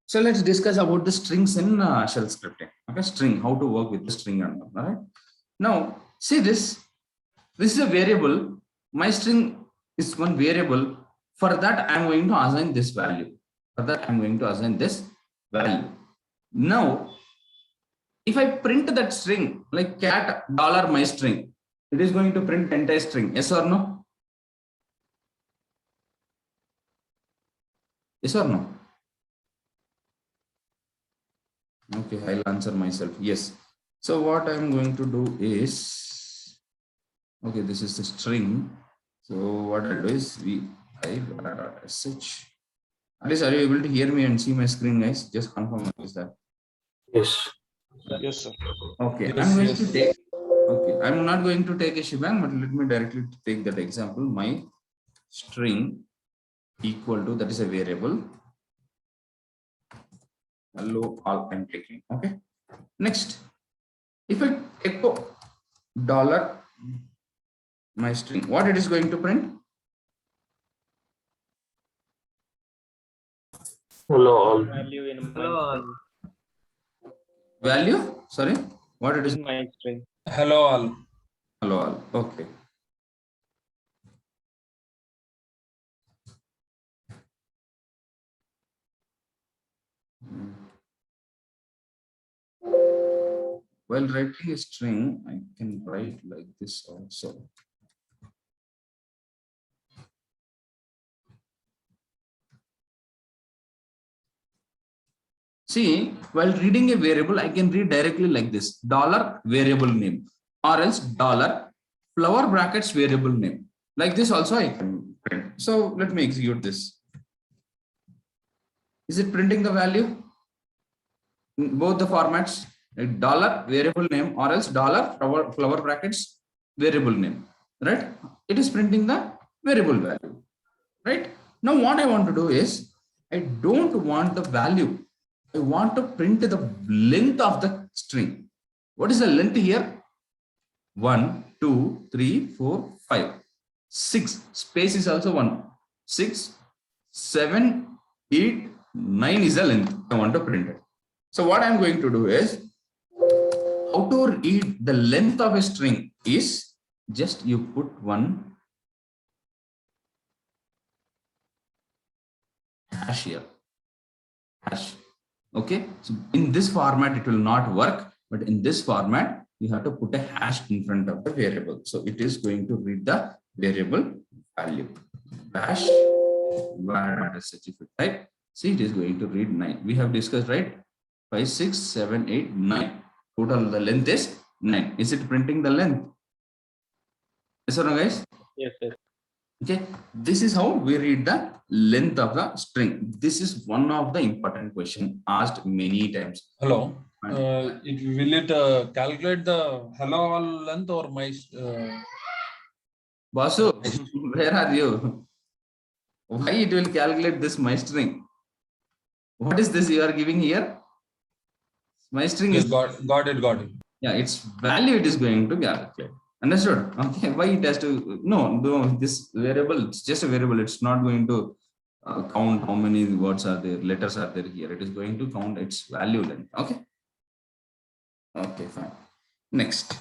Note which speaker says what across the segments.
Speaker 1: So let's discuss about the strings in shell scripting. Okay, string, how to work with the string and all right. Now, see this. This is a variable. My string is one variable. For that, I'm going to assign this value. For that, I'm going to assign this value. Now, if I print that string like cat dollar my string, it is going to print entire string. Yes or no? Yes or no? Okay, I'll answer myself. Yes. So what I'm going to do is, okay, this is the string. So what I'll do is sh. At least are you able to hear me and see my screen, guys? Just confirm is that.
Speaker 2: Yes.
Speaker 3: Yes, sir.
Speaker 1: Okay,
Speaker 4: Yes,
Speaker 1: I'm going
Speaker 4: yes.
Speaker 1: to take. Okay, I'm not going to take a shebang, but let me directly take that example. My string equal to, that is a variable. Hello, all I'm taking. Okay. Next, if I echo dollar my string, what it is going to print?
Speaker 2: Hello all.
Speaker 3: Value in my string.
Speaker 1: Value? Sorry, what it is?
Speaker 3: In my string.
Speaker 4: Hello all.
Speaker 1: Hello, all. Okay. While writing a string, I can write like this also. See, while reading a variable, I can read directly like this: dollar variable name, or else dollar flower brackets variable name. Like this also I can print. So let me execute this. Is it printing the value? In both the formats, like dollar variable name or else dollar flower brackets variable name, right? It is printing the variable value, right? Now what I want to do is, I don't want the value. I want to print the length of the string. What is the length here? 1, 2, 3, 4, 5, 6. Space is also 1. 6, 7, 8, 9 is the length. I want to print it. So what I'm going to do is, how to read the length of a string is just you put one hash here. Hash. Okay. So in this format, it will not work, but in this format, you have to put a hash in front of the variable. So it is going to read the variable value. Hash if you type, see, it is going to read 9. We have discussed, right? 5, 6, 7, 8, 9. Total the length is 9. Is it printing the length? Yes or no, guys?
Speaker 3: Yes, yes.
Speaker 1: Okay, this is how we read the length of the string. This is one of the important question asked many times.
Speaker 4: Hello. Will it calculate the hello all length or my?
Speaker 1: Basu, where are you? Why it will calculate this my string? What is this you are giving here? My string
Speaker 4: Yes,
Speaker 1: is
Speaker 4: got it.
Speaker 1: Yeah, its value it is going to calculate. Understood? Okay, why it has to no this variable, it's just a variable, it's not going to count how many words are there, letters are there here. It is going to count its value length. Okay. Okay, fine. Next.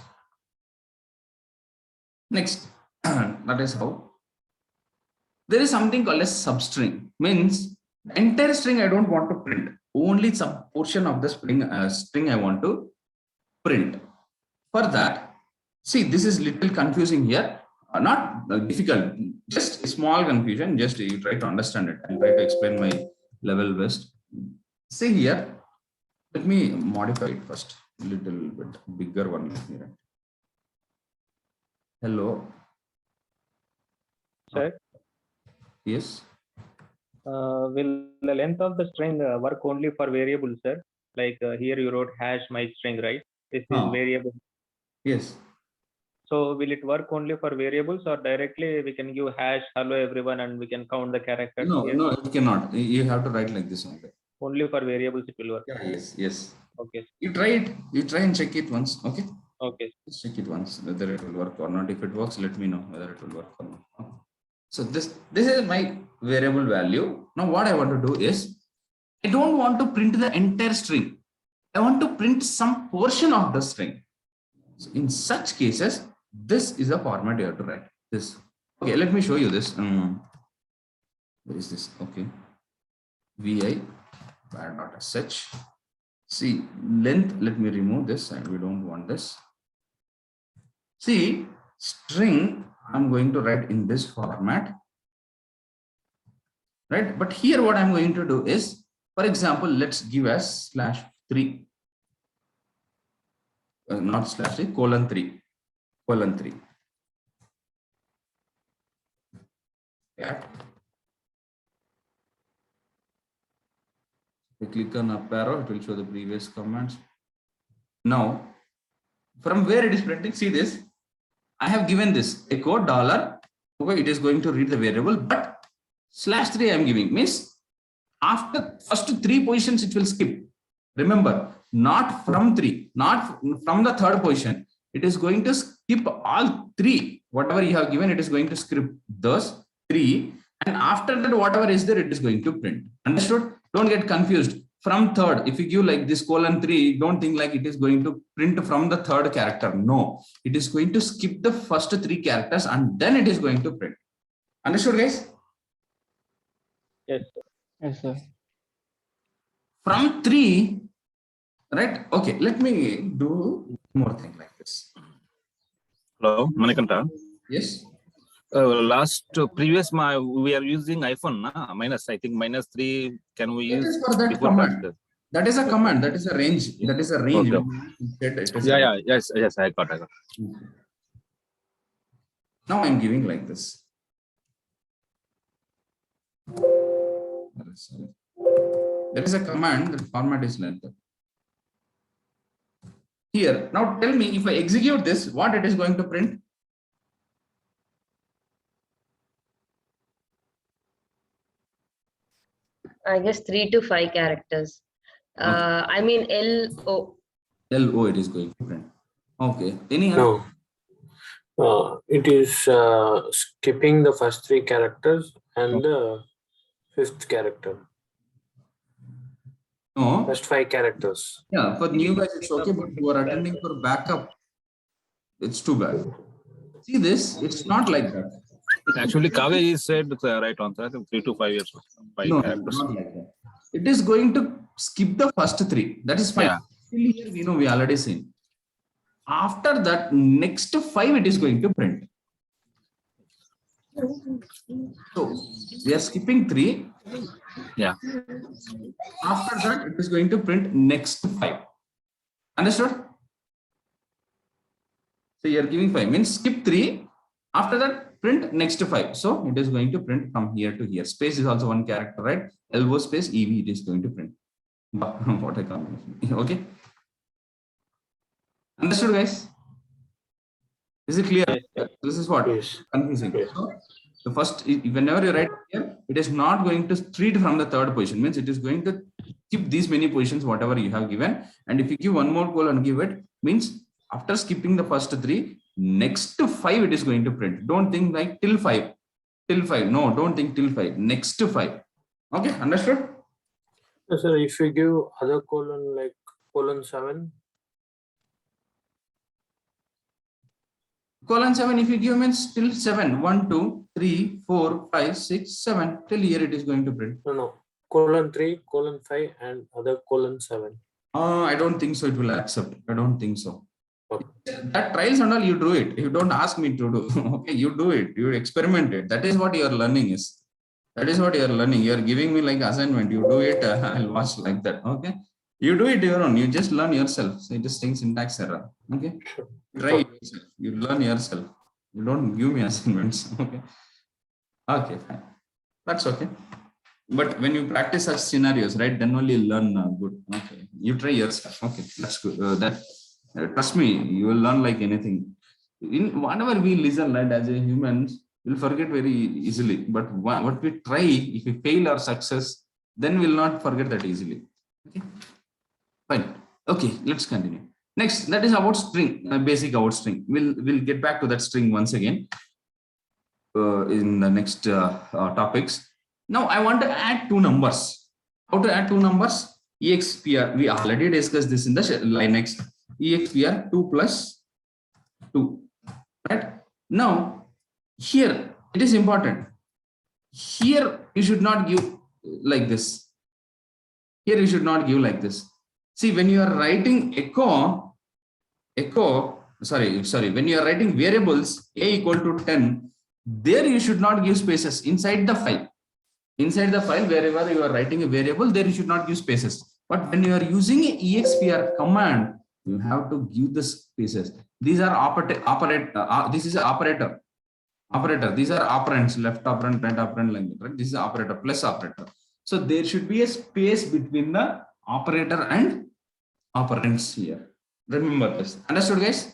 Speaker 1: That is how. There is something called a substring. Means the entire string I don't want to print. Only some portion of the string I want to print. For that, see, this is little confusing here. Not difficult, just a small confusion. Just you try to understand it. I'll try to explain my level best. See here. Let me modify it first. A little bit bigger one here. Hello.
Speaker 3: Sir,
Speaker 1: Yes.
Speaker 3: will the length of the string work only for variables, sir? Like here you wrote hash my string, right? This is variable.
Speaker 1: Yes.
Speaker 3: So will it work only for variables, or directly we can give hash hello everyone and we can count the characters?
Speaker 1: No,
Speaker 3: here?
Speaker 1: no, it cannot. You have to write like this only.
Speaker 3: Only for variables it will work.
Speaker 1: Yeah, yes.
Speaker 3: Okay.
Speaker 1: You try it. You try and check it once. Okay.
Speaker 3: Okay.
Speaker 1: Let's check it once whether it will work or not. If it works, let me know whether it will work or not. So this is my variable value. Now what I want to do is, I don't want to print the entire string. I want to print some portion of the string. So in such cases, this is a format you have to write. This. Okay, let me show you this. Where is this? Okay. Vi var.sh. See, length, let me remove this, and we don't want this. See, string, I'm going to write in this format, right? But here what I'm going to do is, for example, let's give us /3, not /3, :3. Yeah. I click on up arrow, it will show the previous commands. Now, from where it is printing, see this, I have given this echo $, okay, it is going to read the variable, but /3 I am giving, means after first 3 positions it will skip. Remember, not from 3, not from the third position. It is going to skip all 3. Whatever you have given, it is going to skip those 3. And after that, whatever is there, it is going to print. Understood? Don't get confused. From third, if you give like this :3, don't think like it is going to print from the third character. No, it is going to skip the first 3 characters and then it is going to print. Understood, guys?
Speaker 3: Yes.
Speaker 5: Yes, sir.
Speaker 1: From 3, right? Okay, let me do more thing like this.
Speaker 6: Hello, Manikanta.
Speaker 1: Yes.
Speaker 6: Previous we are using iPhone minus, I think -3 can we
Speaker 1: It
Speaker 6: use
Speaker 1: is for that
Speaker 6: before
Speaker 1: command.
Speaker 6: that?
Speaker 1: That is a command. That is a range. That is a range.
Speaker 6: Okay.
Speaker 1: It is
Speaker 6: Yeah, yes, I got.
Speaker 1: Now I'm giving like this. There is a command that format is like that. Here, now tell me if I execute this, what it is going to print?
Speaker 7: I guess 3 to 5 characters. I mean LO.
Speaker 1: LO it is going to print. Okay. Any other?
Speaker 2: No. It is skipping the first 3 characters and the 5th character.
Speaker 1: No.
Speaker 2: First 5 characters.
Speaker 1: Yeah, for new guys it's okay, but who are attending for backup, it's too bad. See this, it's not like that.
Speaker 6: Actually, Kavya said right on, I think 3 to 5 years. 5
Speaker 1: No,
Speaker 6: characters.
Speaker 1: not like that. It is going to skip the first 3. That is fine.
Speaker 6: Yeah.
Speaker 1: Till here we know we already seen. After that, next 5 it is going to print. So we are skipping 3.
Speaker 6: Yeah.
Speaker 1: After that, it is going to print next 5. Understood? So you are giving 5 means skip 3. After that, print next 5. So it is going to print from here to here. Space is also one character, right? LO space EV it is going to print. What a combination. Okay. Understood, guys? Is it clear?
Speaker 3: Yes.
Speaker 1: This is what?
Speaker 2: Yes.
Speaker 1: Confusing.
Speaker 2: Yes.
Speaker 1: So the first, whenever you write here, it is not going to treat from the third position. Means it is going to keep these many positions, whatever you have given. And if you give one more colon, give it, means after skipping the first 3, next 5 it is going to print. Don't think like till 5. Till 5. No, don't think till 5. Next 5. Okay, understood?
Speaker 2: So, sir, if you give other colon like :7,
Speaker 1: :7, if you give means till 7. 1, 2, 3, 4, 5, 6, 7. Till here it is going to print.
Speaker 2: no, :3, :5, and other :7.
Speaker 1: I don't think so. It will accept. I don't think so.
Speaker 2: Okay.
Speaker 1: That trials and all, you do it. You don't ask me to do. Okay, you do it. You experiment it. That is what your learning is. That is what you are learning. You are giving me like assignment. You do it. I'll watch like that. Okay. You do it your own. You just learn yourself. So it is saying syntax error. Okay. Try it yourself. You learn yourself. You don't give me assignments. Okay. Okay, fine. That's okay. But when you practice such scenarios, right, then only you learn good. Okay. You try yourself. Okay. That's good. Trust me, you will learn like anything. In whatever we listen, right, as a humans, we'll forget very easily. But what we try, if we fail or success, then we'll not forget that easily. Okay. Fine. Okay, let's continue. Next, that is about string, basic about string. We'll get back to that string once again in the next topics. Now I want to add 2 numbers. How to add two numbers? EXPR. We already discussed this in the Linux. EXPR 2 plus 2. Right? Now, here it is important. Here you should not give like this. Here you should not give like this. See, when you are writing when you are writing variables a equal to 10, there you should not give spaces inside the file. Inside the file, wherever you are writing a variable, there you should not give spaces. But when you are using a EXPR command, you have to give the spaces. These are this is an operator. These are operands, left operand, right operand, like that, right? This is operator plus operator. So there should be a space between the operator and operands here. Remember this. Understood, guys?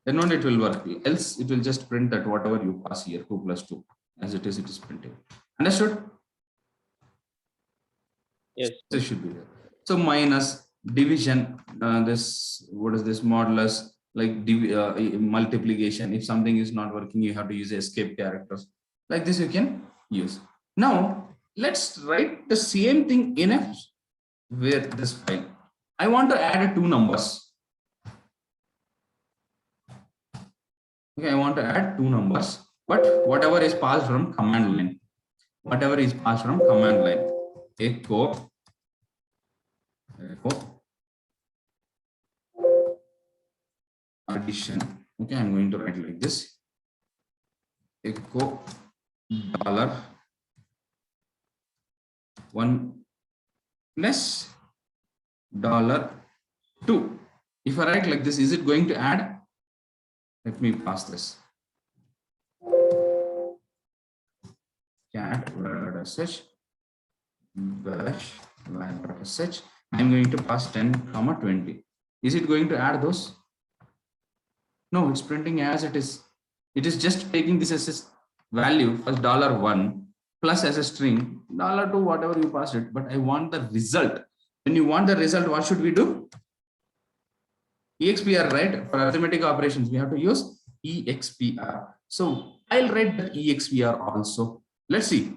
Speaker 1: Then only it will work. Else it will just print that whatever you pass here, 2 plus 2. As it is printing. Understood?
Speaker 3: Yes.
Speaker 1: This should be there. So minus division, this, what is this, modulus, like multiplication. If something is not working, you have to use escape characters. Like this you can use. Now, let's write the same thing in a with this file. I want to add two numbers. Okay, I want to add two numbers, but whatever is passed from command line. Whatever is passed from command line. Echo addition. Okay, I'm going to write like this. Echo $1 plus $2. If I write like this, is it going to add? Let me pass this. Cat such bash such. I'm going to pass 10, 20. Is it going to add those? No, it's printing as it is. It is just taking this as a value as $1 plus as a string $2, whatever you pass it. But I want the result. When you want the result, what should we do? EXPR, right? For arithmetic operations, we have to use EXPR. So I'll write the EXPR also. Let's see.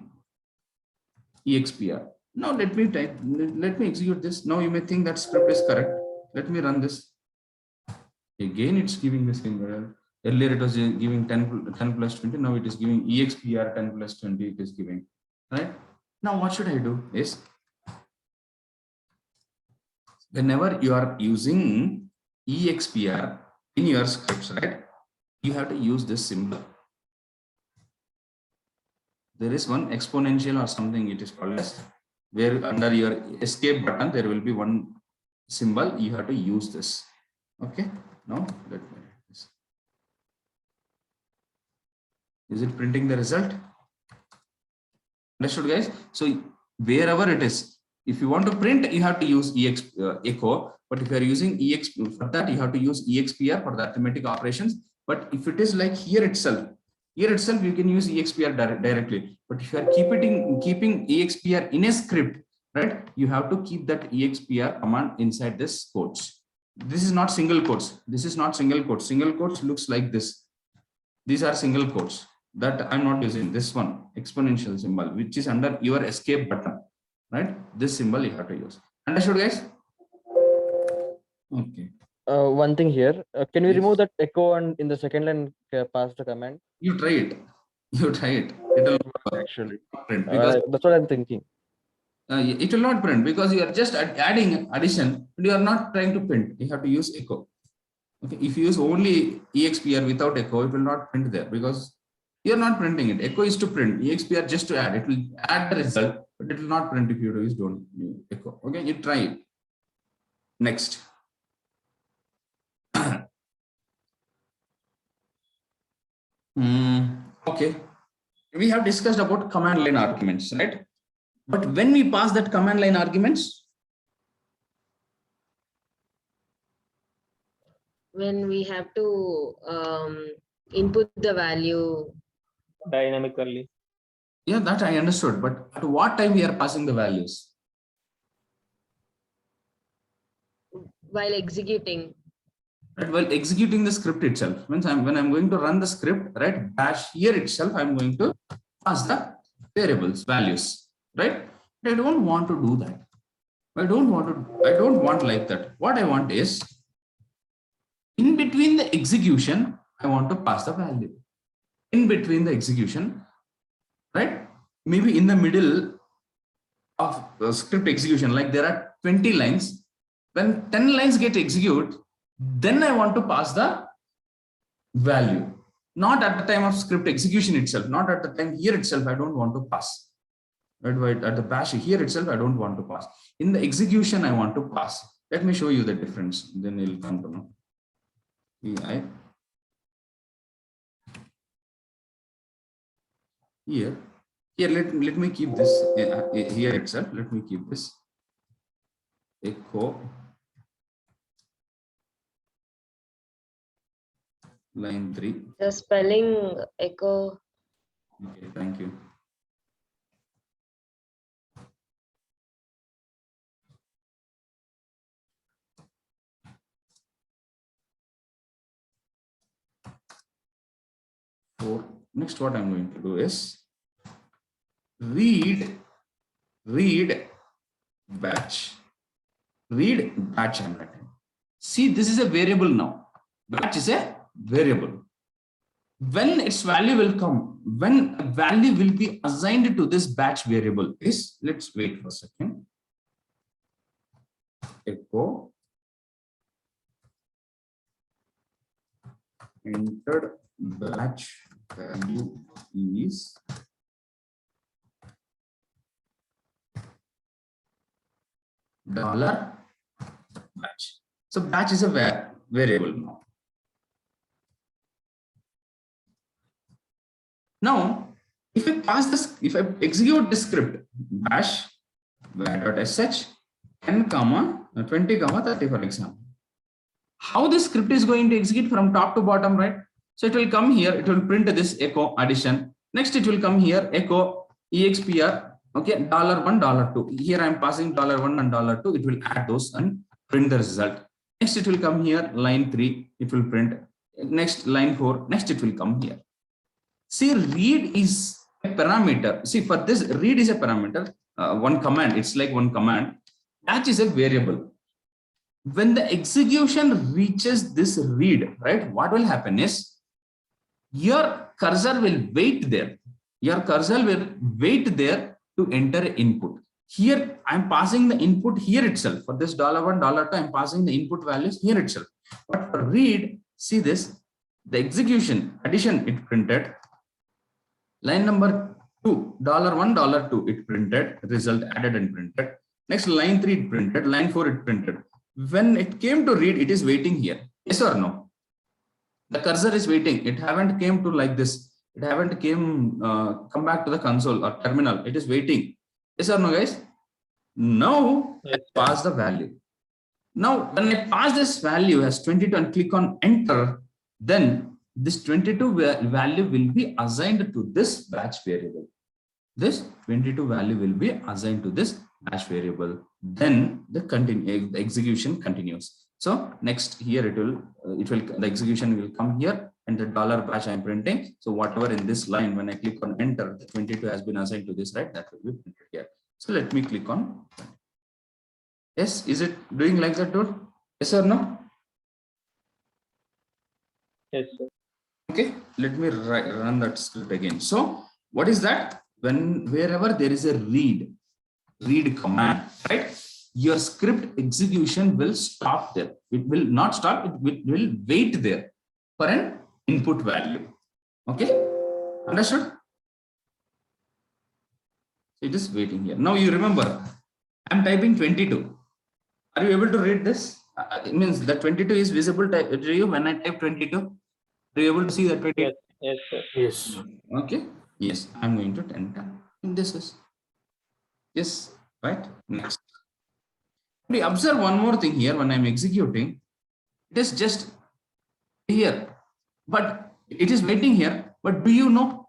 Speaker 1: EXPR. Now let me execute this. Now you may think that script is correct. Let me run this. Again, it's giving the same error. Earlier it was giving 10 plus 20. Now it is giving EXPR 10 plus 20. It is giving, right? Now what should I do is, whenever you are using EXPR in your scripts, right, you have to use this symbol. There is one exponential or something it is called as, where under your escape button there will be one symbol. You have to use this. Okay, now let me write this. Is it printing the result? Understood, guys? So wherever it is, if you want to print, you have to use echo. But if you are using EXPR, for that you have to use EXPR for the arithmetic operations. But if it is like here itself you can use EXPR directly. But if you are keeping EXPR in a script, right, you have to keep that EXPR command inside this quotes. This is not single quotes. This is not single quotes. Single quotes looks like this. These are single quotes. That I'm not using. This one, exponential symbol, which is under your escape button, right? This symbol you have to use. Understood, guys? Okay.
Speaker 5: One thing here, can we
Speaker 1: Yes.
Speaker 5: remove that echo and in the second line pass the command?
Speaker 1: You try it. It will
Speaker 5: Actually,
Speaker 1: print because
Speaker 5: that's what I'm thinking.
Speaker 1: it will not print because you are just adding addition, but you are not trying to print. You have to use echo. Okay. If you use only EXPR without echo, it will not print there because you are not printing it. Echo is to print. EXPR just to add. It will add the result, but it will not print if you use don't use echo. Okay, you try it. Next. Okay, we have discussed about command line arguments, right? But when we pass that command line arguments,
Speaker 7: When we have to input the value,
Speaker 3: Dynamically.
Speaker 1: yeah, that I understood. But at what time we are passing the values?
Speaker 7: while executing.
Speaker 1: Right, while executing the script itself. When I'm going to run the script, right, bash here itself, I'm going to pass the variables values, right? But I don't want to do that. I don't want like that. What I want is, in between the execution, I want to pass the value. In between the execution, right? Maybe in the middle of script execution, like there are 20 lines. When 10 lines get executed, then I want to pass the value. Not at the time of script execution itself, not at the time here itself, I don't want to pass. Right? At the bash here itself, I don't want to pass. In the execution, I want to pass. Let me show you the difference. Then you'll come to know. Here, let me keep this here itself. Let me keep this echo line 3.
Speaker 7: The spelling echo.
Speaker 1: Okay, thank you. So next, what I'm going to do is read batch. Read batch I'm writing. See, this is a variable now. Batch is a variable. When its value will come, when a value will be assigned to this batch variable is, let's wait for a second. Echo entered batch value is $batch. So batch is a variable now. Now, if I pass this, if I execute the script bash var.sh 10, 20, 30, for example, how this script is going to execute from top to bottom, right? So it will come here, it will print this echo addition. Next, it will come here, echo expr, okay, $1, $2. Here I am passing $1 and $2. It will add those and print the result. Next, it will come here, line 3, it will print. Next, line 4, next it will come here. See, read is a parameter. See, for this, read is a parameter, one command, it's like one command. Batch is a variable. When the execution reaches this read, right, what will happen is your cursor will wait there. Your cursor will wait there to enter input. Here, I'm passing the input here itself. For this $1, $2, I'm passing the input values here itself. But for read, see this, the execution addition it printed. Line number 2, $1, $2, it printed, result added and printed. Next, line 3 it printed, line 4 it printed. When it came to read, it is waiting here. Yes or no? The cursor is waiting. It haven't came to like this. It haven't come back to the console or terminal. It is waiting. Yes or no, guys? Now, I pass the value. Now, when I pass this value as 22 and click on enter, then this 22 value will be assigned to this batch variable. This 22 value will be assigned to this batch variable. Then the execution continues. So next here the execution will come here and the $batch I'm printing. So whatever in this line, when I click on enter, the 22 has been assigned to this, right? That will be printed here. So let me click on. Yes, is it doing like that, dude? Yes or no?
Speaker 3: Yes, sir.
Speaker 1: Okay, let me run that script again. So what is that? Wherever there is a read command, right? Your script execution will stop there. It will not stop, it will wait there for an input value. Okay, understood? It is waiting here. Now you remember, I'm typing 22. Are you able to read this? It means that 22 is visible to you when I type 22. Are you able to see that 22?
Speaker 3: Yes, yes, sir.
Speaker 2: Yes.
Speaker 1: Okay. Yes, I'm going to enter. And this is yes, right? Next. We observe one more thing here when I'm executing. It is just here, but it is waiting here. But do you know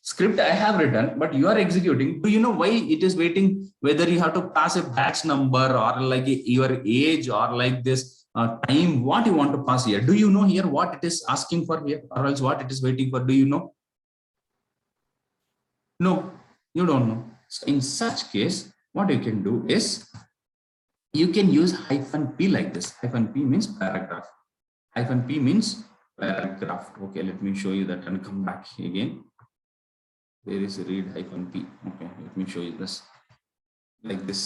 Speaker 1: script I have written, but you are executing? Do you know why it is waiting? Whether you have to pass a batch number or like your age or like this time, what you want to pass here? Do you know here what it is asking for here, or else what it is waiting for? Do you know? No, you don't know. So in such case, what you can do is you can use -p like this. -p means paragraph. -p means paragraph. Okay, let me show you that and come back again. There is read -p. Okay, let me show you this like this.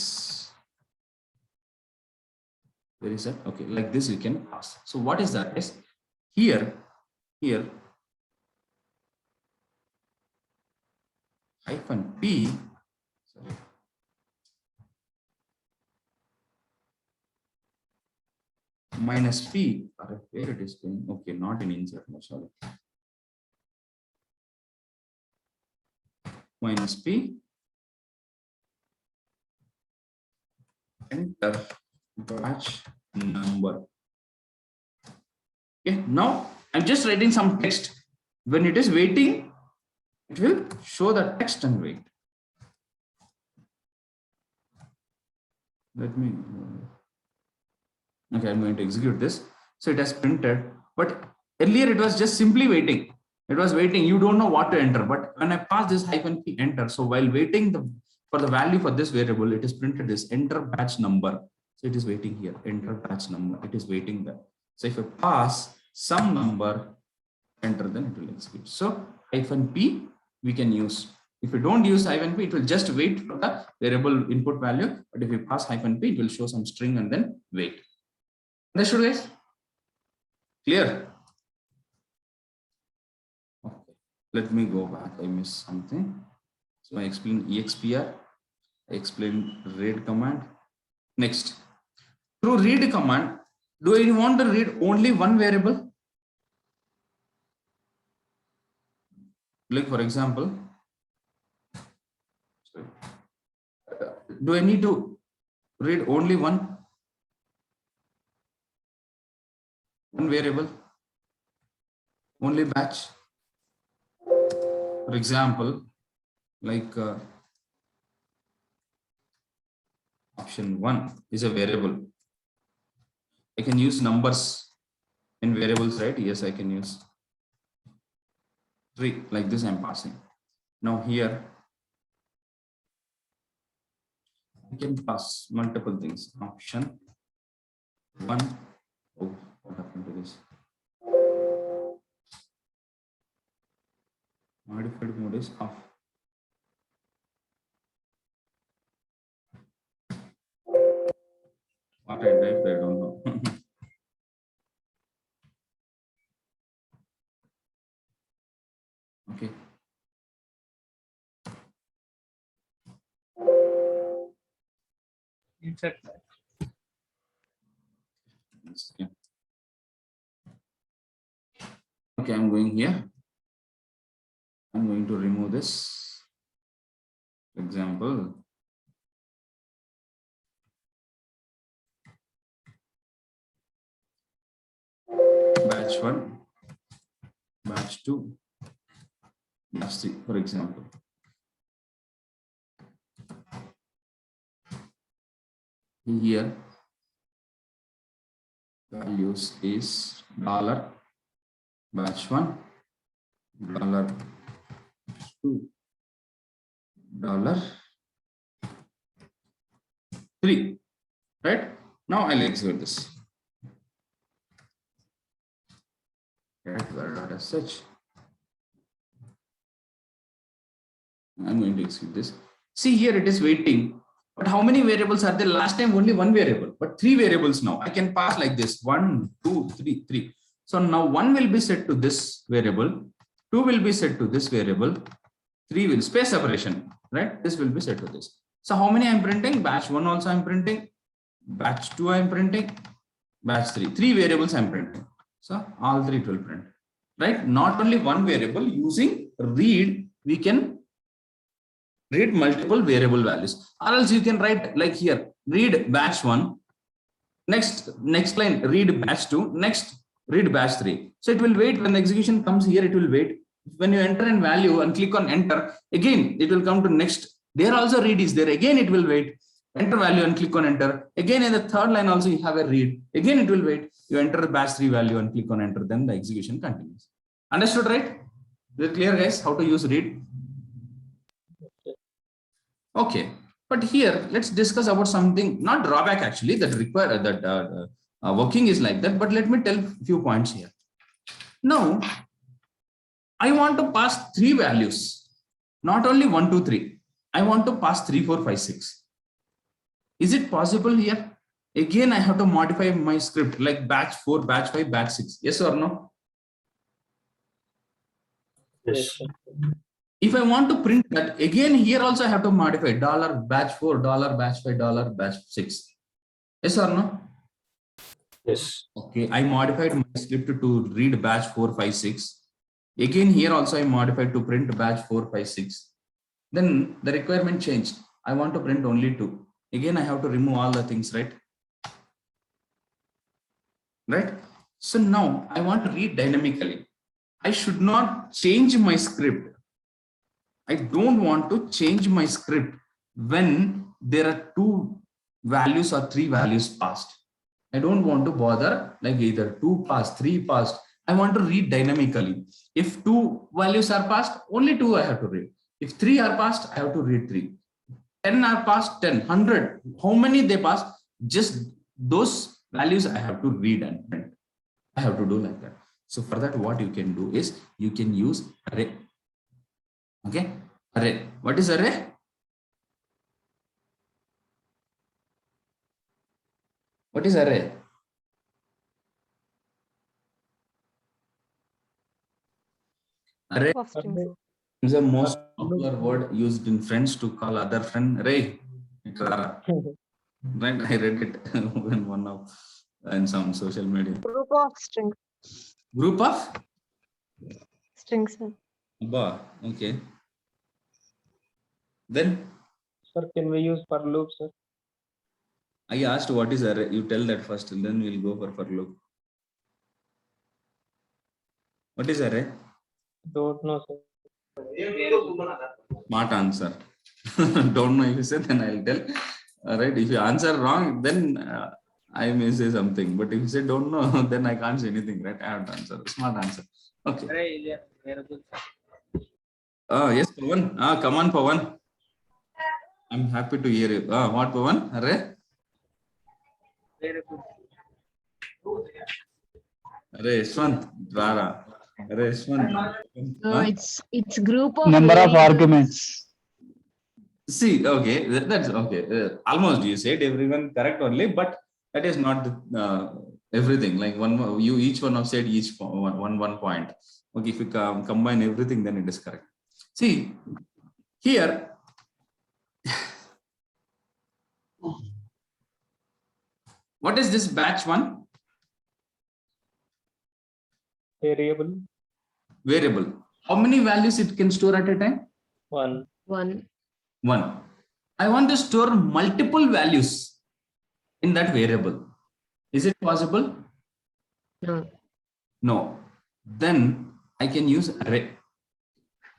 Speaker 1: Where is that? Okay, like this you can pass. So what is that? Is here -p. Sorry. -p, where it is going? Okay, not in insert, no, sorry. -p, enter batch number. Okay, now I'm just writing some text. When it is waiting, it will show the text and wait. Let me. Okay, I'm going to execute this. So it has printed, but earlier it was just simply waiting. It was waiting. You don't know what to enter, but when I pass this -p enter, so while waiting for the value for this variable, it is printed this enter batch number. So it is waiting here. Enter batch number. It is waiting there. So if I pass some number, enter, then it will execute. So -p we can use. If you don't use -p, it will just wait for the variable input value. But if you pass -p, it will show some string and then wait. Understood, guys? Clear? Okay. Let me go back. I missed something. So I explained expr. I explained read command. Next, through read command, do I want to read only one variable? Like for example, sorry, do I need to read only one variable, only batch? For example, like option 1 is a variable. I can use numbers in variables, right? Yes, I can use 3 like this. I'm passing. Now here I can pass multiple things. Option 1. Oh, what happened to this? Modified mode is off. What I typed, I don't know. Okay.
Speaker 3: Insert.
Speaker 1: Okay, I'm going here. I'm going to remove this. For example, batch 1, batch 2, batch 3, for example. Here, values is $, batch 1, $2, $3, right? Now I'll execute this. As such, I'm going to execute this. See here, it is waiting. But how many variables are there? Last time only one variable, but 3 variables now. I can pass like this: 1, 2, 3, 3. So now 1 will be set to this variable, 2 will be set to this variable, 3 will space separation, right? This will be set to this. So how many I'm printing? Batch 1 also I'm printing, batch 2 I'm printing, batch 3. 3 variables I'm printing. So all 3 will print, right? Not only one variable. Using read, we can read multiple variable values, or else you can write like here: read batch 1, next line read batch 2, next read batch 3. So it will wait. When the execution comes here, it will wait. When you enter in value and click on enter, again it will come to next. There also read is there. Again it will wait. Enter value and click on enter. Again in the third line also you have a read. Again it will wait. You enter the batch 3 value and click on enter. Then the execution continues. Understood, right? Is it clear, guys, how to use read? Okay. But here, let's discuss about something, not drawback actually, that require that working is like that. But let me tell a few points here. Now, I want to pass 3 values, not only 1, 2, 3. I want to pass 3, 4, 5, 6. Is it possible here? Again, I have to modify my script like batch 4, batch 5, batch 6. Yes or no?
Speaker 2: Yes.
Speaker 1: If I want to print that, again, here also I have to modify $batch 4, $batch 5, batch 6. Yes or no?
Speaker 2: Yes.
Speaker 1: Okay, I modified my script to read batch 4, 5, 6. Again, here also I modified to print batch 4, 5, 6. Then the requirement changed. I want to print only 2. Again, I have to remove all the things, right? Right? So now I want to read dynamically. I should not change my script. I don't want to change my script when there are 2 values or 3 values passed. I don't want to bother like either 2 passed, 3 passed. I want to read dynamically. If 2 values are passed, only 2 I have to read. If 3 are passed, I have to read 3. 10 are passed, 10, 100. How many they passed? Just those values I have to read and print. I have to do like that. So for that, what you can do is you can use array. Okay, array. What is array? What is array? Array is the most popular word used in friends to call other friend. Ray. Right, I read it in some social media.
Speaker 8: Group of strings.
Speaker 1: Group of
Speaker 8: Strings, sir.
Speaker 1: Okay. Then
Speaker 3: Sir, can we use for loop, sir?
Speaker 1: I asked what is array. You tell that first, and then we'll go for loop. What is array?
Speaker 3: Don't know, sir.
Speaker 1: Smart answer. Don't know if you say, then I'll tell. All right. If you answer wrong, then I may say something. But if you say don't know, then I can't say anything, right? I have to answer. Smart answer. Okay. Yes, Pawan. Come on, Pawan. I'm happy to hear you. What, Pawan? Array? Array, Yashwant. Dwara. Array, Yashwant.
Speaker 7: It's group of
Speaker 9: Number of
Speaker 7: variables.
Speaker 9: arguments.
Speaker 1: See, okay, that's okay. Almost you said everyone correct only, but that is not everything. Like each one have said each one point. Okay, if you combine everything, then it is correct. See, here, what is this batch 1?
Speaker 3: Variable.
Speaker 1: Variable. How many values it can store at a time?
Speaker 3: 1.
Speaker 7: 1.
Speaker 1: 1. I want to store multiple values in that variable. Is it possible?
Speaker 7: No.
Speaker 1: No. Then I can use array.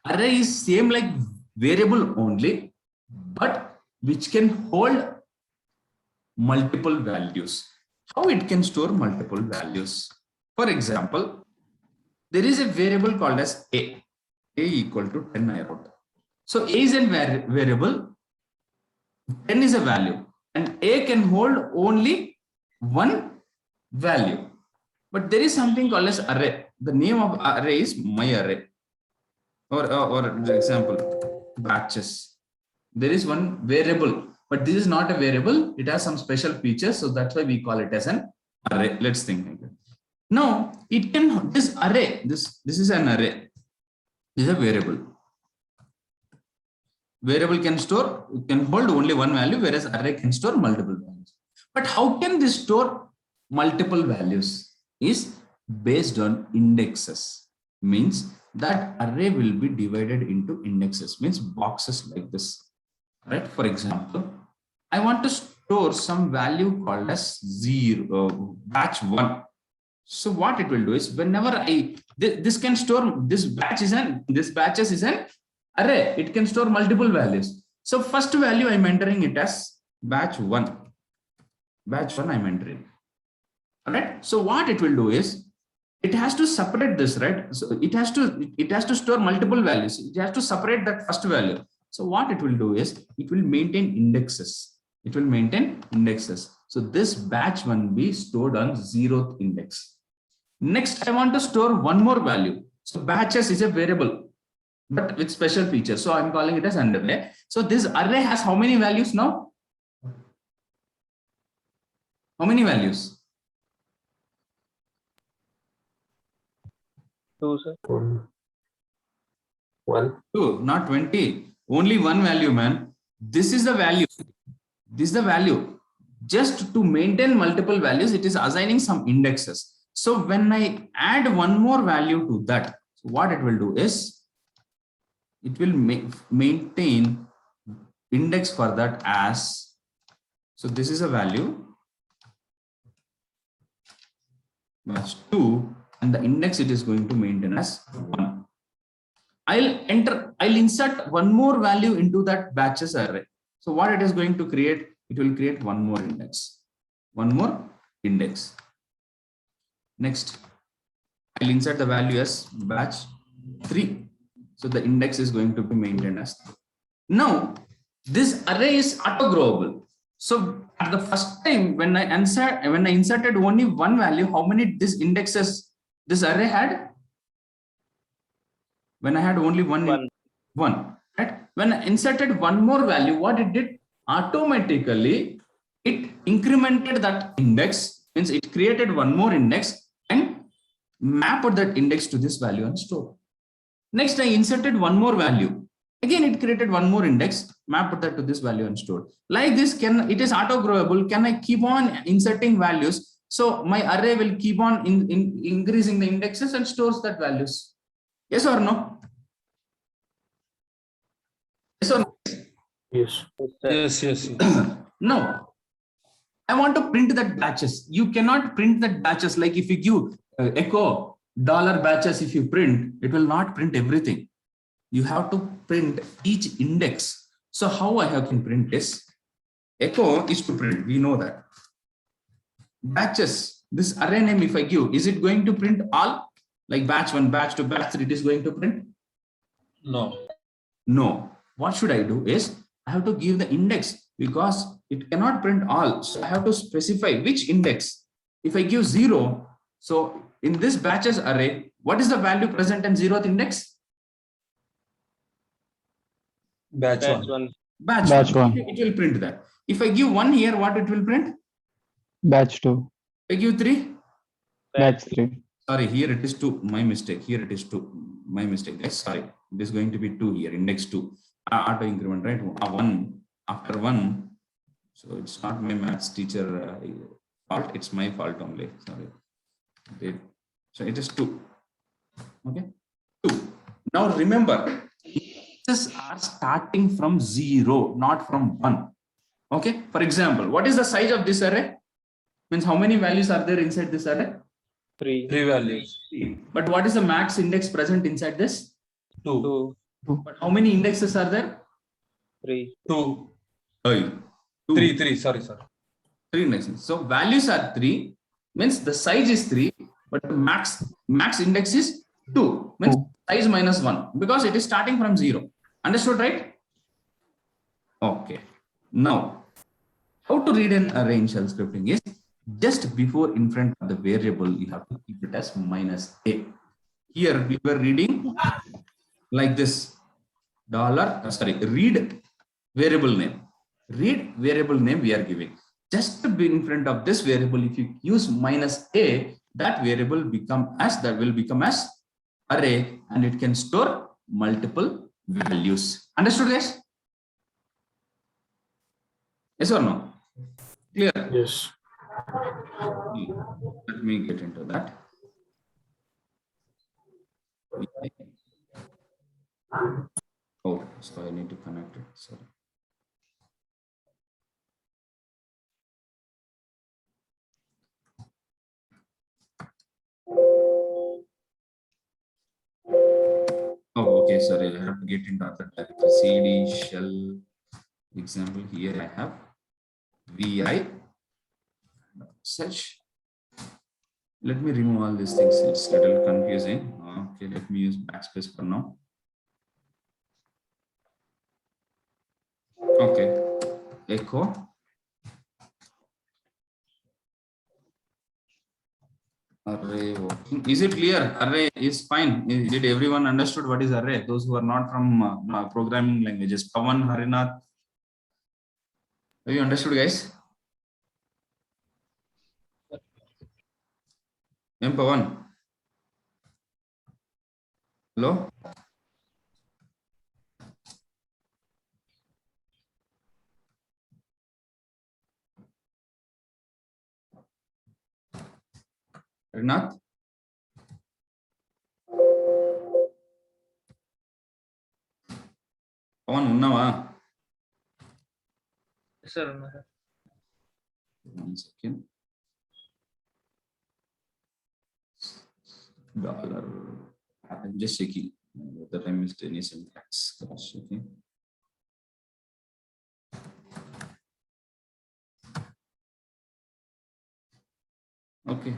Speaker 1: Array is same like variable only, but which can hold multiple values. How it can store multiple values? For example, there is a variable called as A. A equal to 10 I wrote. So A is a variable, 10 is a value, and A can hold only one value. But there is something called as array. The name of array is myArray. Or example, batches. There is one variable, but this is not a variable. It has some special features, so that's why we call it as an array. Let's think like that. Now it can, this array, this is an array. This is a variable. Variable can hold only one value, whereas array can store multiple values. But how can this store multiple values? Is based on indexes. Means that array will be divided into indexes, means boxes like this. Right? For example, I want to store some value called as 0, batch 1. So what it will do is, whenever this can store, this batches is an array. It can store multiple values. So first value I'm entering it as batch 1. Batch 1 I'm entering. All right. So what it will do is, it has to separate this, right? So it has to store multiple values. It has to separate that first value. So what it will do is it will maintain indexes. It will maintain indexes. So this batch one be stored on 0th index. Next, I want to store one more value. So batches is a variable, but with special features. So I'm calling it as an array. So this array has how many values now? How many values?
Speaker 3: 2, sir.
Speaker 2: One.
Speaker 1: 2, not 20. Only one value, man. This is the value. This is the value. Just to maintain multiple values, it is assigning some indexes. So when I add one more value to that, so what it will do is it will maintain index for that as, so this is a value, that's 2, and the index it is going to maintain as 1. I'll insert one more value into that batches array. So what it is going to create, it will create one more index. Next, I'll insert the value as batch 3. So the index is going to be maintained as 3. Now, this array is auto-growable. So at the first time when I inserted only one value, how many this indexes this array had? When I had only one, right? When I inserted one more value, what it did? Automatically, it incremented that index, means it created one more index and mapped that index to this value and stored. Next, I inserted one more value. Again, it created one more index, mapped that to this value and stored. Like this, it is auto-growable. Can I keep on inserting values? So my array will keep on increasing the indexes and stores that values. Yes or no? Yes or no?
Speaker 2: Yes.
Speaker 4: Yes.
Speaker 1: No. I want to print that batches. You cannot print that batches. Like if you give echo $batches, if you print, it will not print everything. You have to print each index. So how I have to print this? Echo is to print. We know that. Batches, this array name, if I give, is it going to print all? Like batch 1, batch 2, batch 3, it is going to print? No. What should I do is, I have to give the index because it cannot print all. So I have to specify which index. If I give 0, so in this batches array, what is the value present in 0th index?
Speaker 4: Batch 1.
Speaker 1: Batch 1. It will print that. If I give 1 here, what it will print?
Speaker 9: Batch 2.
Speaker 1: I give 3?
Speaker 9: Batch 3.
Speaker 1: Sorry, here it is 2. My mistake. Here it is 2. My mistake. Yes, sorry. It is going to be 2 here. Index 2. Auto increment, right? 1 after 1. So it's not my maths teacher fault. It's my fault only. Sorry. So it is 2. Okay. 2. Now remember, indexes are starting from 0, not from 1. Okay. For example, what is the size of this array? Means how many values are there inside this array?
Speaker 3: 3.
Speaker 4: 3 values.
Speaker 1: But what is the max index present inside this?
Speaker 4: 2.
Speaker 1: But how many indexes are there?
Speaker 3: 3.
Speaker 4: 2.
Speaker 1: 2.
Speaker 4: 3. Sorry.
Speaker 1: 3 indexes. So values are 3, means the size is 3, but the max index is 2, means size minus 1, because it is starting from 0. Understood, right? Okay. Now, how to read an array in shell scripting is just before in front of the variable, you have to keep it as -a. Here we were reading like this read variable name. Read variable name we are giving. Just in front of this variable, if you use -a, that variable will become as array, and it can store multiple values. Understood, guys? Yes or no? Clear?
Speaker 2: Yes.
Speaker 1: Let me get into that. Oh, so I need to connect it. Sorry. Oh, okay. Sorry, I have to get into other directory. CD shell example. Here I have vi search. Let me remove all these things. It's a little confusing. Okay, let me use backspace for now. Okay. Echo. Array working. Is it clear? Array is fine. Did everyone understood what is array? Those who are not from programming languages. Pawan, Harinath. Have you understood, guys? Pawan. Hello? Harinath? Pawan, unnava?
Speaker 3: Sir,
Speaker 1: One second. Dollar. I'm just checking whether I missed any syntax. Cross checking. Okay.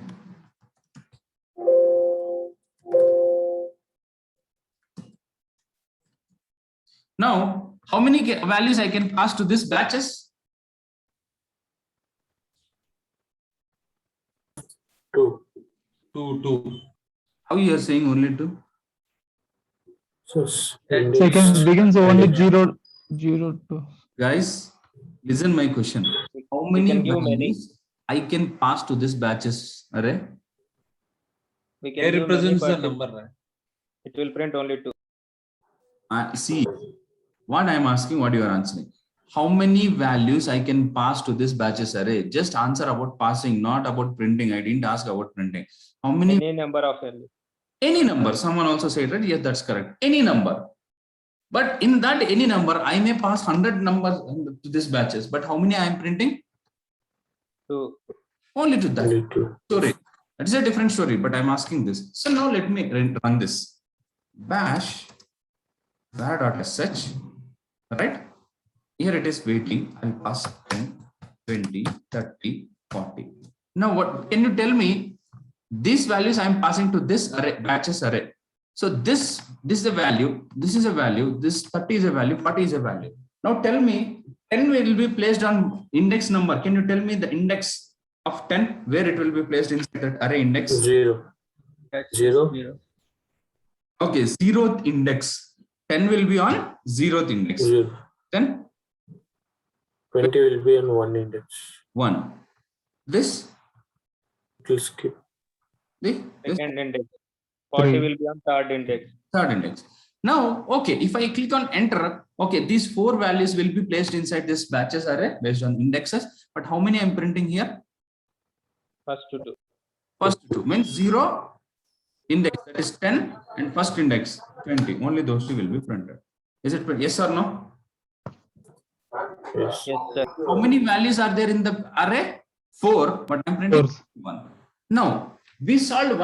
Speaker 1: Now, how many values I can pass to this batches?
Speaker 2: 2.
Speaker 4: 2.
Speaker 1: How you are saying only 2?
Speaker 2: So
Speaker 9: Second begins only 0, 0, 2.
Speaker 1: Guys, listen my question. How many
Speaker 3: can give many.
Speaker 1: values I can pass to this batches array?
Speaker 3: we can
Speaker 4: A
Speaker 3: give many,
Speaker 4: represents the
Speaker 3: but
Speaker 4: number, right?
Speaker 3: it will print only 2.
Speaker 1: See, what I am asking, what you are answering. How many values I can pass to this batches array? Just answer about passing, not about printing. I didn't ask about printing. How many?
Speaker 3: Any number of values.
Speaker 1: Any number. Someone also said, right? Yes, that's correct. Any number. But in that any number, I may pass 100 numbers to this batches. But how many I am printing?
Speaker 3: 2.
Speaker 1: Only to that.
Speaker 2: only 2.
Speaker 1: Story. That is a different story, but I'm asking this. So now let me run this. Bash var.sh, right? Here it is waiting. I'll pass 10, 20, 30, 40. Now what can you tell me? These values I'm passing to this array, batches array. So this is a value, this is a value, this 30 is a value, 40 is a value. Now tell me, 10 will be placed on index number. Can you tell me the index of 10, where it will be placed inside that array index?
Speaker 2: 0. 0.
Speaker 1: Okay, 0th index. 10 will be on 0th index.
Speaker 2: 0.
Speaker 1: Then
Speaker 2: 20 will be on 1 index.
Speaker 1: 1. This?
Speaker 2: It will skip.
Speaker 1: This?
Speaker 3: Second index. 40
Speaker 9: 3.
Speaker 3: will be on third index.
Speaker 1: Third index. Now, okay, if I click on enter, okay, these 4 values will be placed inside this batches array based on indexes. But how many I'm printing here?
Speaker 3: First 2.
Speaker 1: First 2 means 0 index, that is 10, and first index 20. Only those 2 will be printed. Is it yes or no?
Speaker 2: Yes.
Speaker 3: Yes, sir.
Speaker 1: How many values are there in the array? 4, but I'm printing
Speaker 9: 4.
Speaker 1: 1. Now, we solved one.